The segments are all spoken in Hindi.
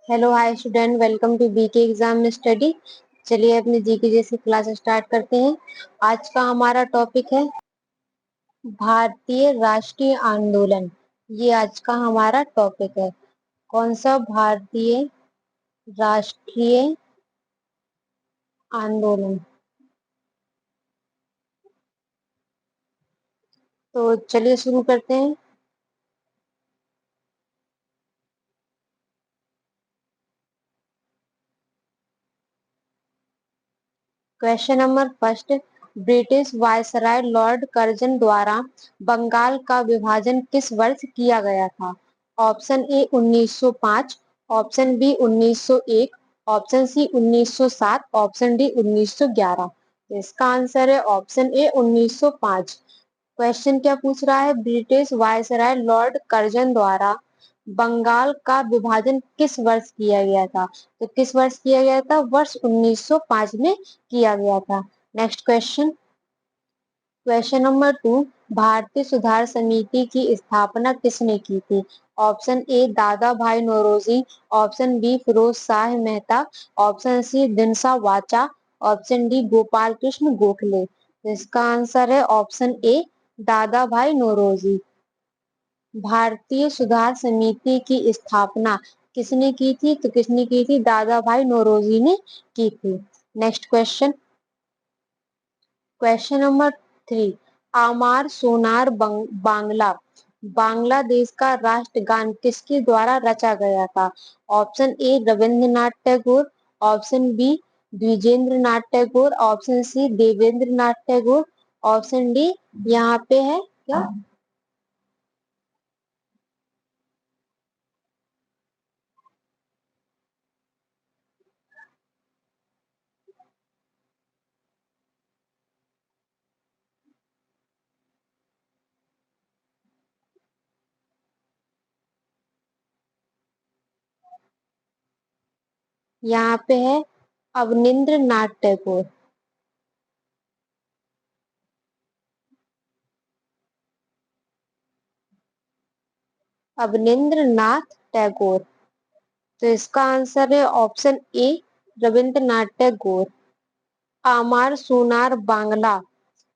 Hello hi student, welcome to BK exam में स्टडी। चलिए अपनी जीके जैसी क्लास स्टार्ट करते हैं। आज का हमारा टॉपिक है भारतीय राष्ट्रीय आंदोलन। ये आज का हमारा टॉपिक है। कौन सा? भारतीय राष्ट्रीय आंदोलन। तो चलिए शुरू करते हैं। Question number first, British viceroy Lord Curzon द्वारा बंगाल का विभाजन किस वर्ष किया गया था? Option A 1905, option B 1901, option C 1907, option D 1911। तो इसका आंसर है ऑप्शन ए 1905। क्वेश्चन क्या पूछ रहा है? ब्रिटिश वायसराय लॉर्ड कर्जन द्वारा बंगाल का विभाजन किस वर्ष किया गया था? तो किस वर्ष किया गया था? वर्ष 1905 में किया गया था। Next question, question number two, भारतीय सुधार समिति की स्थापना किसने की थी? ऑप्शन ए दादा भाई Naoroji, option B Pherozeshah Mehta, option C Dinshaw Wacha, option D Gopal Krishna Gokhale. तो इसका आंसर है ऑप्शन ए दादा भाई नौरोजी। भारतीय सुधार समिति की स्थापना किसने की थी? तो किसने की थी? दादा भाई नौरोजी ने की थी। Next question, question number three, आमार सोनार बांग्ला बांग्लादेश का राष्ट्रगान किसके द्वारा रचा गया था? Option A Rabindranath Tagore, option B Dwijendra Nath Tagore, option C Devendra Nath Tagore, option D यहाँ पे है क्या? यहाँ पे है अवनिंद्र नाथ टैगोर। अवनिंद्र नाथ टैगोर। तो इसका आंसर है ऑप्शन ए रविंद्रनाथ टैगोर। आमार सोनार बांग्ला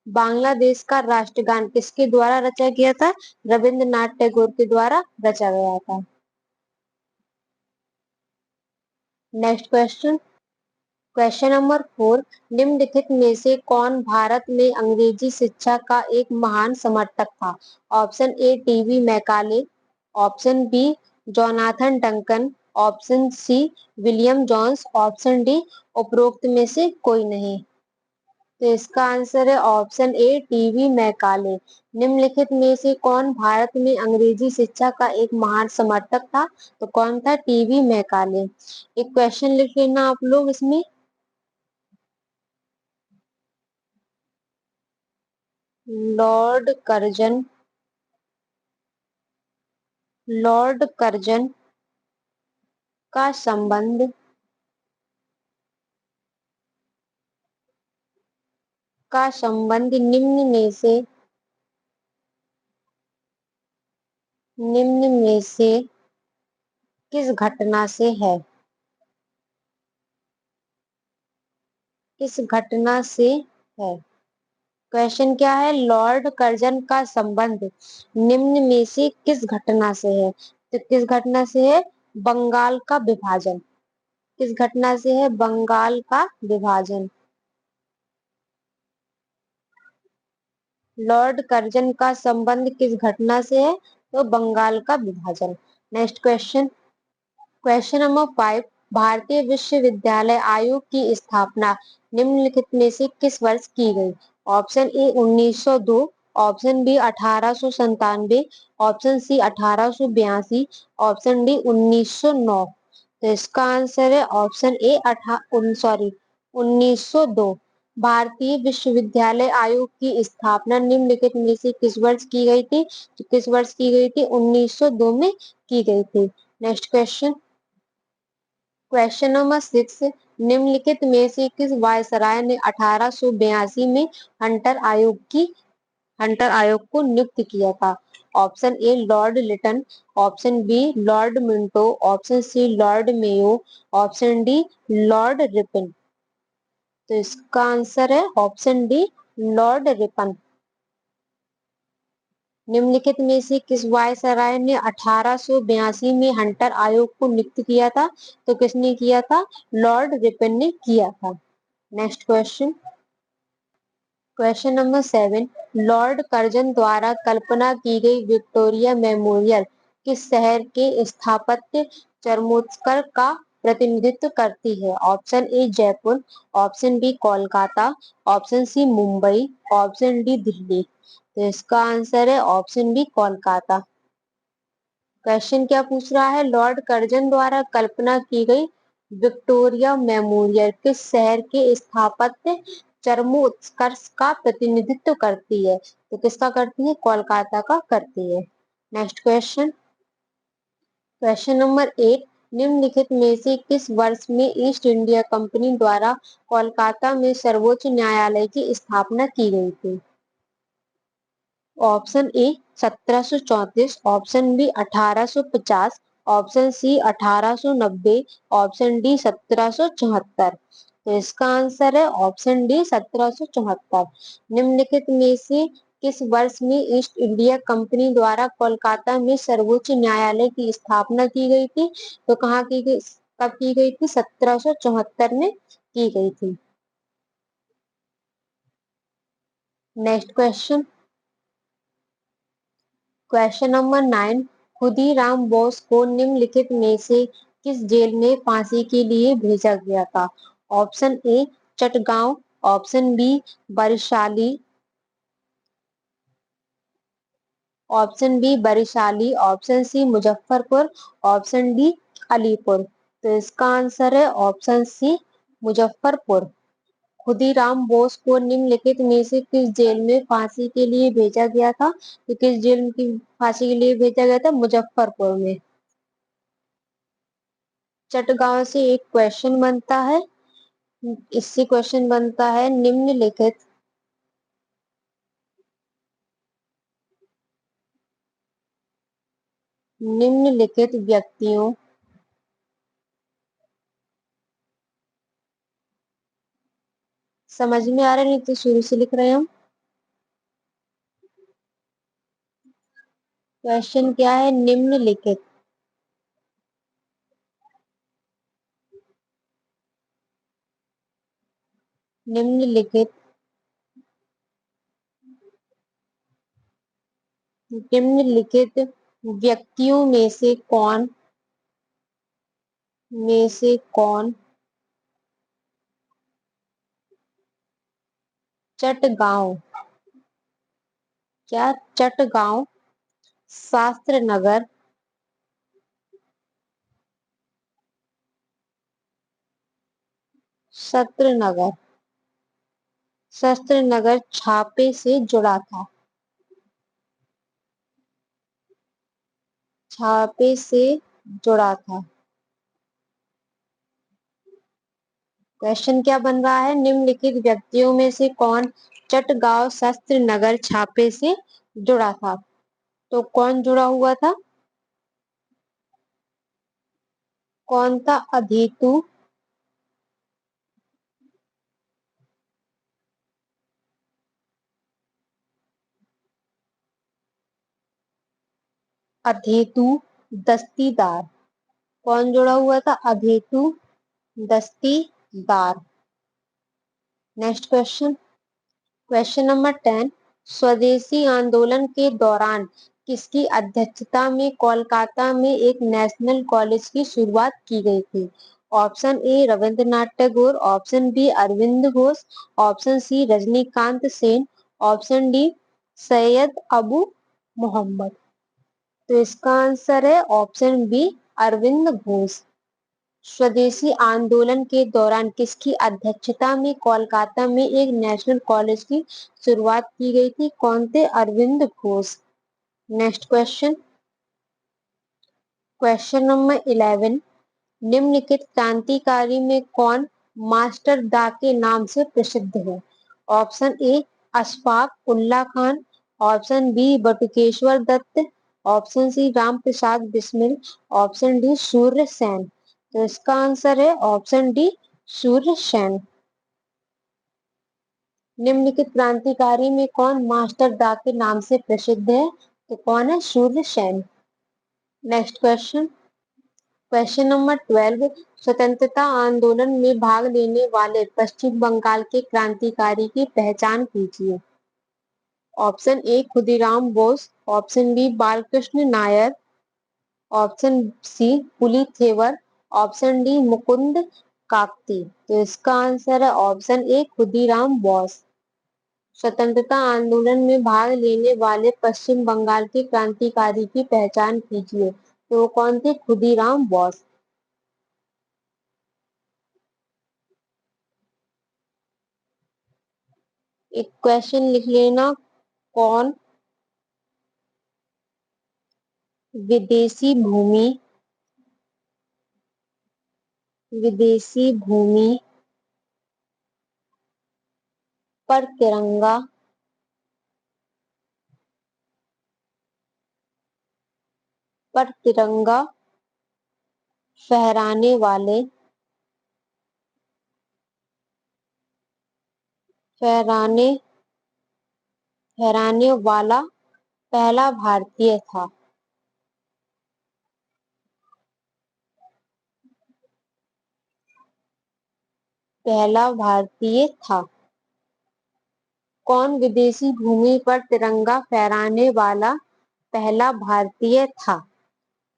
बांग्लादेश का राष्ट्रगान किसके द्वारा रचा गया था? रविंद्रनाथ टैगोर के द्वारा रचा गया था। Next question, question number four, निम्नलिखित में से कौन भारत में अंग्रेजी शिक्षा का एक महान समर्थक था? Option A TV Macaulay, option B Jonathan Duncan, option C William Jones, option D उपरोक्त में से कोई नहीं। तो इसका आंसर है ऑप्शन ए टीवी मैकाले। निम्नलिखित में से कौन भारत में अंग्रेजी शिक्षा का एक महान समर्थक था? तो कौन था? TV Macaulay. एक क्वेश्चन लिख लेना आप लोग इसमें। लॉर्ड कर्जन लॉर्ड कर्जन का संबंध निम्न में से किस घटना से है? किस घटना से है? क्वेश्चन क्या है? लॉर्ड कर्जन का संबंध निम्न में से किस घटना से है? तो किस घटना से है? बंगाल का विभाजन। किस घटना से है? बंगाल का विभाजन। लॉर्ड कर्जन का संबंध किस घटना से है? तो बंगाल का विभाजन। Next question, question number five, भारतीय विश्वविद्यालय आयोग की स्थापना निम्नलिखित में से किस वर्ष की गई? Option A 1902, option B 1897, option C 1882, option D 1909। तो इसका आंसर है ऑप्शन ए 1902। भारतीय विश्वविद्यालय आयोग की स्थापना निम्नलिखित में से किस वर्ष की गई थी? तो किस वर्ष की गई थी? 1902 में की गई थी। Next question, question number six, निम्नलिखित में से किस वायसराय ने 1882 में हंटर आयोग की हंटर आयोग को नियुक्त किया था? Option A Lord Lytton, option B Lord Minto, option C Lord Mayo, option D Lord Ripon. तो इसका आंसर है ऑप्शन डी लॉर्ड रिपन। निम्नलिखित में से किस वायसराय ने 1882 में हंटर आयोग को नियुक्त किया था? तो किसने किया था? लॉर्ड रिपन ने किया था। Next question, question number 7, Lord Curzon द्वारा कल्पना की गई विक्टोरिया मेमोरियल किस शहर के स्थापत्य चरमोत्कर्ष का प्रतिनिधित्व करती है? Option A Jaipur, option B Kolkata, option C Mumbai, option D Delhi. तो इसका आंसर है ऑप्शन बी कोलकाता। क्वेश्चन क्या पूछ रहा है? लॉर्ड कर्जन द्वारा कल्पना की गई विक्टोरिया मेमोरियल किस शहर के स्थापत्य चरमोत्कर्ष का प्रतिनिधित्व करती है? तो किसका करती है? कोलकाता का करती है। नेक्स्ट क्वेश्चन, क्वेश्चन नंबर 8, निम्नलिखित में से किस वर्ष में ईस्ट इंडिया कंपनी द्वारा कोलकाता में सर्वोच्च न्यायालय की स्थापना की गई थी? Option A 1734, option B 1850, option C 1890, option D 1774। तो इसका आंसर है ऑप्शन डी 1774। निम्नलिखित में से किस वर्ष में ईस्ट इंडिया कंपनी द्वारा कोलकाता में सर्वोच्च न्यायालय की स्थापना की गई थी? तो कहाँ की गई, कब की गई थी? 1774 में की गई थी। Next question, question number 9, Khudiram Bose को निम्नलिखित में से किस जेल में फांसी के लिए भेजा गया था? Option A Chittagong, option B Barisal, option B Barisal, option C Muzaffarpur, option D Alipur. तो इसका आंसर है ऑप्शन सी मुजफ्फरपुर। खुदीराम बोस को निम्नलिखित में से किस जेल में फांसी के लिए भेजा गया था? तो किस जेल की फांसी के लिए भेजा गया था? मुजफ्फरपुर में। चटगांव से एक क्वेश्चन बनता है, इससे क्वेश्चन बनता है निम्नलिखित व्यक्तियों समझ में आ रहा है? नहीं तो शुरू से लिख रहे हैं हम। क्वेश्चन क्या है? निम्नलिखित निम्नलिखित निम्नलिखित व्यक्तियों में से कौन चटगांव, क्या चटगांव, शास्त्र नगर, शस्त्र नगर, शस्त्र नगर छापे से जुड़ा था? छापे से जुड़ा था। क्वेश्चन क्या बन रहा है? निम्नलिखित व्यक्तियों में से कौन चटगांव शस्त्र नगर छापे से जुड़ा था? तो कौन जुड़ा हुआ था? कौन था? अधेतु, अधेतु दस्तीदार। कौन जुड़ा हुआ था? अधेतु Dastidar. Next question, question number 10, Swadeshi आंदोलन के दौरान किसकी अध्यक्षता में कोलकाता में एक नेशनल कॉलेज की शुरुआत की गई थी? Option A Rabindranath Tagore, option B Aurobindo Ghosh, option C Rajanikant Sen, option D Syed Abu Mohammad. तो इसका आंसर है ऑप्शन बी अरविंद घोष। स्वदेशी आंदोलन के दौरान किसकी अध्यक्षता में कोलकाता में एक नेशनल कॉलेज की शुरुआत की गई थी? कौन थे? Aurobindo Ghosh. Next question, question number 11, निम्नलिखित क्रांतिकारी में कौन मास्टर दा के नाम से प्रसिद्ध है? Option A Ashfaqulla Khan, option B Batukeshwar Dutt, option C Ram Prasad Bismil, option D Surya Sen. तो इसका आंसर है ऑप्शन डी सूर्य सेन। निम्नलिखित क्रांतिकारी में कौन मास्टर डा के नाम से प्रसिद्ध है? तो कौन है? Surya Sen. Next question, question number 12, स्वतंत्रता आंदोलन में भाग लेने वाले पश्चिम बंगाल के क्रांतिकारी की पहचान कीजिए। Option A Khudiram Bose, option B Balakrishna Nair, option C Pulithevar, option D Mukund Kakati. तो इसका आंसर है ऑप्शन ए खुदीराम बोस। स्वतंत्रता आंदोलन में भाग लेने वाले पश्चिम बंगाल के क्रांतिकारी की पहचान कीजिए। तो वो कौन थे? खुदीराम बोस। एक क्वेश्चन लिख लेना, कौन विदेशी भूमि विदेशी भूमि पर तिरंगा फहराने वाले फहराने फहराने वाला पहला भारतीय था? पहला भारतीय था। कौन विदेशी भूमि पर तिरंगा फहराने वाला पहला भारतीय था?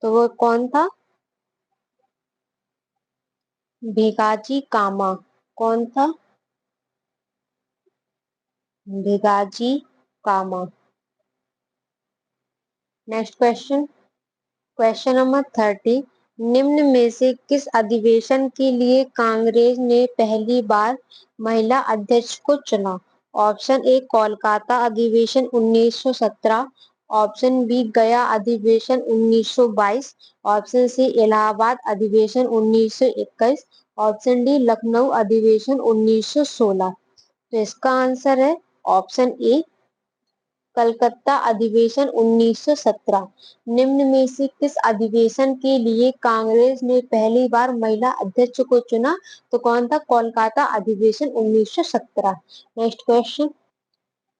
तो वो कौन था? भिकाजी कामा। कौन था? भिकाजी कामा। नेक्स्ट क्वेश्चन, क्वेश्चन नंबर 30, निम्न में से किस अधिवेशन के लिए कांग्रेस ने पहली बार महिला अध्यक्ष को चुना? ऑप्शन ए कोलकाता अधिवेशन 1917, ऑप्शन बी गया अधिवेशन 1922, ऑप्शन सी इलाहाबाद अधिवेशन 1921, ऑप्शन डी लखनऊ अधिवेशन 1916। तो इसका आंसर है ऑप्शन ए कलकत्ता अधिवेशन 1917। निम्न में से किस अधिवेशन के लिए कांग्रेस ने पहली बार महिला अध्यक्ष को चुना? तो कौन था? कोलकाता अधिवेशन 1917। नेक्स्ट क्वेश्चन,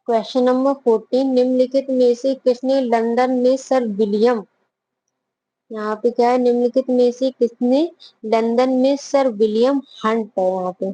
क्वेश्चन नंबर 14, निम्नलिखित में से किसने लंदन में सर विलियम, यहाँ पे क्या है? निम्नलिखित में से किसने लंदन में सर विलियम हंट है यहाँ पे,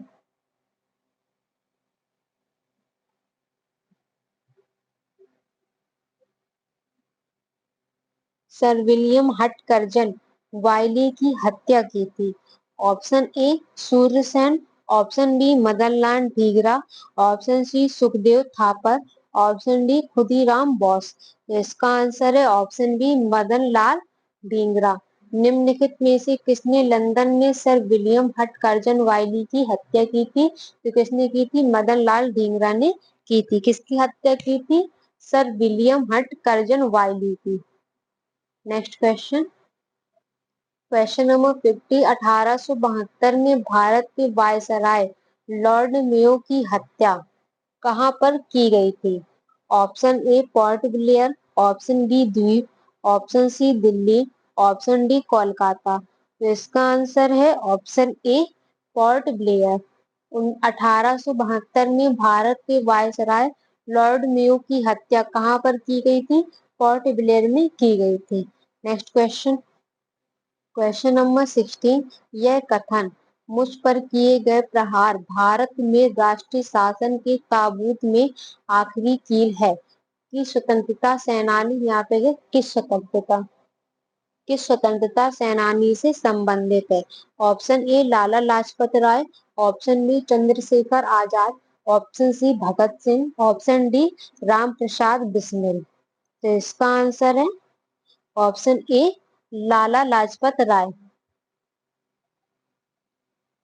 सर विलियम हटकर्जन वायली की हत्या की थी? Option A Suryasen, option B Madanlal Dhingra, option C Sukhdev Thapar, option D Khudiram Bose. तो इसका आंसर है ऑप्शन बी मदनलाल ढींगरा। निम्नलिखित में से किसने लंदन में सर विलियम हटकर्जन वायली की हत्या की थी? तो किसने की थी? मदनलाल ढींगरा ने की थी। किसकी हत्या की थी? सर विलियम हटकर्जन वायली की। नेक्स्ट क्वेश्चन, क्वेश्चन नंबर 50, 1872 में भारत के वायसराय लॉर्ड मेयो की हत्या कहाँ पर की गई थी? Option A Port Blair, option B द्वीप, option C Delhi, option D Kolkata. तो इसका आंसर है ऑप्शन ए पोर्ट ब्लेयर। 1872 में भारत के वायसराय लॉर्ड मेयो की हत्या कहाँ पर की गई थी? पोर्ट ब्लेयर में की गई थी। नेक्स्ट क्वेश्चन, क्वेश्चन नंबर 16, यह कथन मुझ पर किए गए प्रहार भारत में राष्ट्रीय शासन के ताबूत में आखिरी कील है कि स्वतंत्रता सेनानी, यहाँ पे है किस स्वतंत्रता सेनानी से संबंधित है? Option A Lala Lajpat Rai, option B Chandrashekhar Azad, option C Bhagat Singh, option D Ram Prasad Bismil. तो इसका आंसर है option A Lala Lajpat Rai.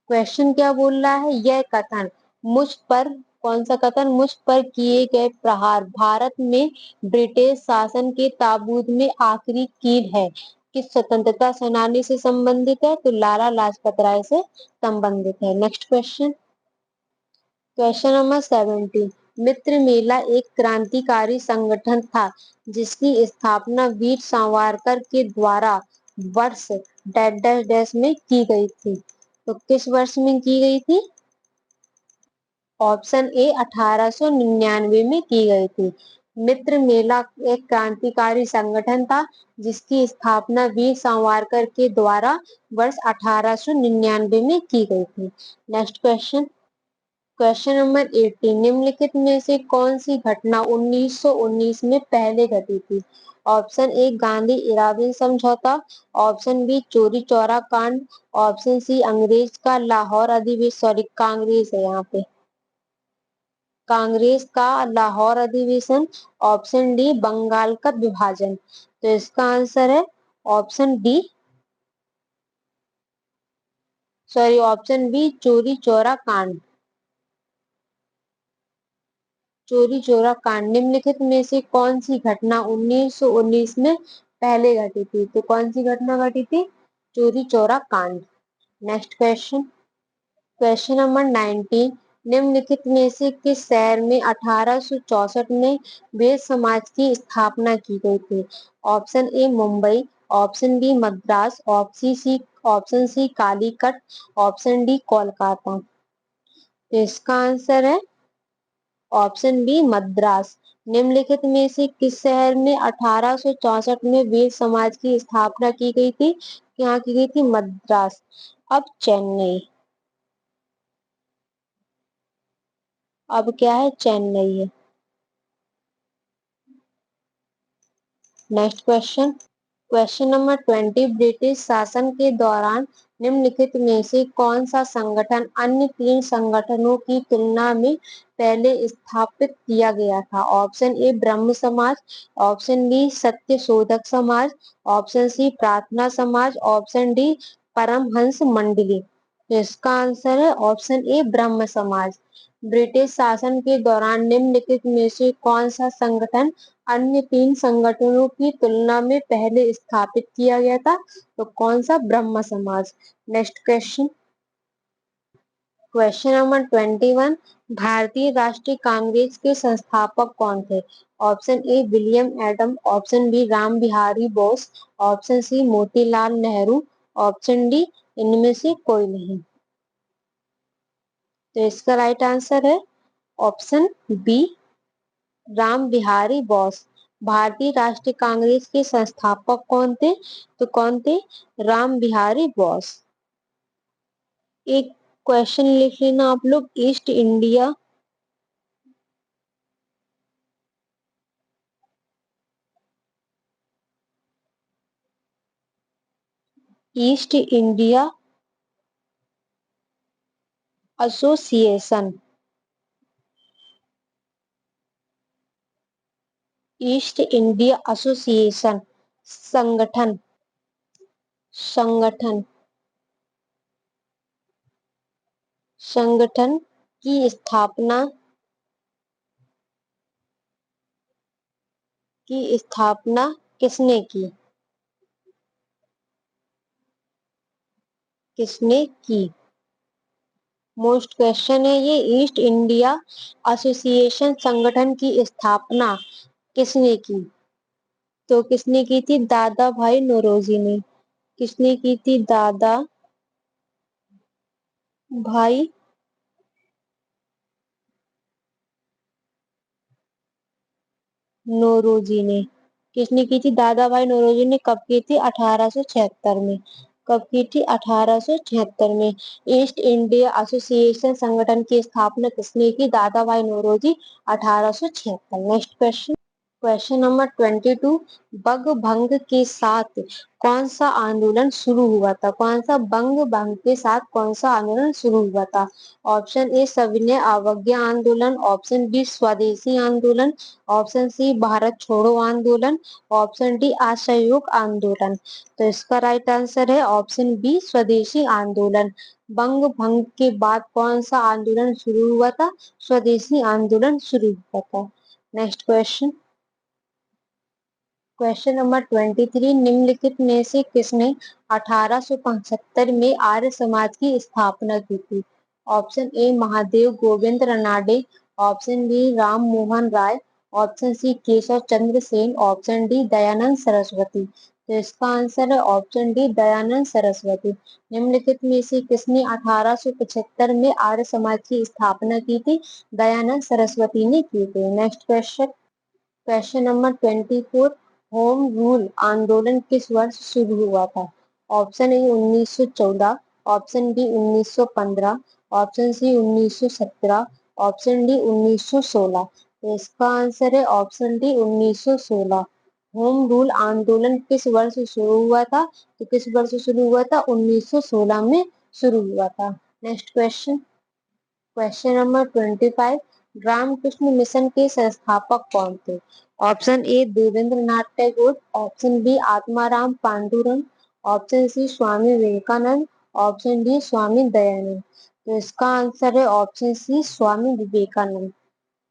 Question क्या बोल रहा है? यह कथन मुझ पर, कौन सा कथन? मुझ पर किए गए प्रहार भारत में ब्रिटिश शासन के ताबूत में आखिरी कील है किस स्वतंत्रता सेनानी से संबंधित है? तो लाला लाजपत राय से संबंधित है। नेक्स्ट क्वेश्चन, क्वेश्चन नंबर 70, मित्र मेला एक क्रांतिकारी संगठन था जिसकी स्थापना वीर सावरकर के द्वारा वर्ष डैश डैश डैश में की गई थी। तो किस वर्ष में की गई थी? ऑप्शन ए 1899 में की गई थी। मित्र मेला एक क्रांतिकारी संगठन था जिसकी स्थापना वीर सावरकर के द्वारा वर्ष 1899 में की गई थी। नेक्स्ट क्वेश्चन, क्वेश्चन नंबर 18, निम्नलिखित में से कौन सी घटना 1919 में पहले घटी थी? ऑप्शन ए गांधी इराविन समझौता, ऑप्शन बी चोरी चौरा कांड, ऑप्शन सी अंग्रेज का लाहौर अधिवेशन, सॉरी कांग्रेस है यहाँ पे, कांग्रेस का लाहौर अधिवेशन, ऑप्शन डी बंगाल का विभाजन। तो इसका आंसर है option D, sorry option B Chauri Chaura कांड। चोरी चौरा कांड निम्नलिखित में से कौन सी घटना 1919 में पहले घटी थी? तो कौन सी घटना घटी थी? चोरी चौरा कांड। नेक्स्ट क्वेश्चन, क्वेश्चन नंबर 19, निम्नलिखित में से किस शहर में 1864 में वेद समाज की स्थापना की गई थी? Option A Mumbai, option B Madras, option C Calicut, option D Kolkata. तो इसका आंसर है ऑप्शन बी मद्रास। निम्नलिखित में से किस शहर में 1864 में वेद समाज की स्थापना की गई थी? यहाँ की गई थी मद्रास। अब चेन्नई, अब क्या है? चेन्नई है। Next question, question number 20, British शासन के दौरान निम्नलिखित में से कौन सा संगठन अन्य तीन संगठनों की तुलना में पहले स्थापित किया गया था? ऑप्शन ए ब्रह्म समाज, ऑप्शन बी सत्य शोधक समाज, ऑप्शन सी प्रार्थना समाज, ऑप्शन डी परमहंस मंडली। तो इसका आंसर है ऑप्शन ए ब्रह्म समाज। ब्रिटिश शासन के दौरान निम्नलिखित में से कौन सा संगठन अन्य तीन संगठनों की तुलना में पहले स्थापित किया गया था? तो कौन सा? ब्रह्म समाज। नेक्स्ट क्वेश्चन, क्वेश्चन नंबर 21, भारतीय राष्ट्रीय कांग्रेस के संस्थापक कौन थे? Option A William Adam, option B Ram Bihari Bose, option C Motilal Nehru, option D इनमें से कोई नहीं। तो इसका राइट आंसर है ऑप्शन बी राम बिहारी बोस। भारतीय राष्ट्रीय कांग्रेस के संस्थापक कौन थे? तो कौन थे? राम बिहारी बोस। एक क्वेश्चन लिख लेना आप लोग, east India east India association, east India association संगठन, संगठन, संगठन की स्थापना, की स्थापना किसने की? किसने की? मोस्ट क्वेश्चन है ये, ईस्ट इंडिया एसोसिएशन संगठन की स्थापना किसने की? तो किसने की थी? दादा भाई नौरोजी ने। किसने की थी? दादा भाई नौरोजी ने। किसने की थी? दादा भाई नौरोजी ने। कब की थी? 1876 में। कब की थी? 1876 में। ईस्ट इंडिया एसोसिएशन संगठन की स्थापना किसने की? दादा भाई Naoroji, 1876। Next question, question number 22, बंग भंग के साथ कौन सा आंदोलन शुरू हुआ था? कौन सा? बंग भंग के साथ कौन सा आंदोलन शुरू हुआ था? ऑप्शन ए सविनय अवज्ञा आंदोलन, ऑप्शन बी स्वदेशी आंदोलन, ऑप्शन सी भारत छोड़ो आंदोलन, ऑप्शन डी असहयोग आंदोलन। तो इसका राइट आंसर है ऑप्शन बी स्वदेशी आंदोलन। बंग भंग के बाद कौन सा आंदोलन शुरू हुआ था? स्वदेशी आंदोलन शुरू हुआ था। नेक्स्ट क्वेश्चन, क्वेश्चन नंबर 23, निम्नलिखित में से किसने 1875 में आर्य समाज की स्थापना की थी? Option A Mahadev Govind Ranade, option B Ram Mohan Roy, option C Keshav Chandra Sen, option D Dayanand Saraswati. तो इसका आंसर है ऑप्शन डी दयानंद सरस्वती। निम्नलिखित में से किसने 1875 में आर्य समाज की स्थापना की थी? दयानंद सरस्वती ने की थी। Next question, question number 24, home rule आंदोलन किस वर्ष शुरू हुआ था? Option A 1914, option B 1915, option C 1917, option D 1916। तो इसका आंसर है ऑप्शन डी 1916। होम रूल आंदोलन किस वर्ष शुरू हुआ था? तो किस वर्ष शुरू हुआ था? 1916 में शुरू हुआ था। Next question, question number 25, Ramakrishna mission के संस्थापक कौन थे? Option A Devendra Nath Tagore, option B Atmaram Pandurang, option C Swami Vivekananda, option D Swami Dayanand. तो इसका आंसर है option C Swami Vivekananda.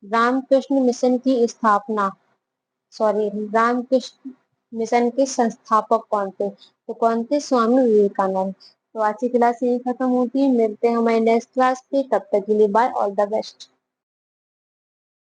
Ramakrishna mission की स्थापना, सॉरी, रामकृष्ण मिशन के संस्थापक कौन थे? तो कौन थे? स्वामी विवेकानंद। तो आज की क्लास यही खत्म होती है, मिलते हैं हमारे नेक्स्ट क्लास पे, तब तक के लिए बाय, ऑल द बेस्ट।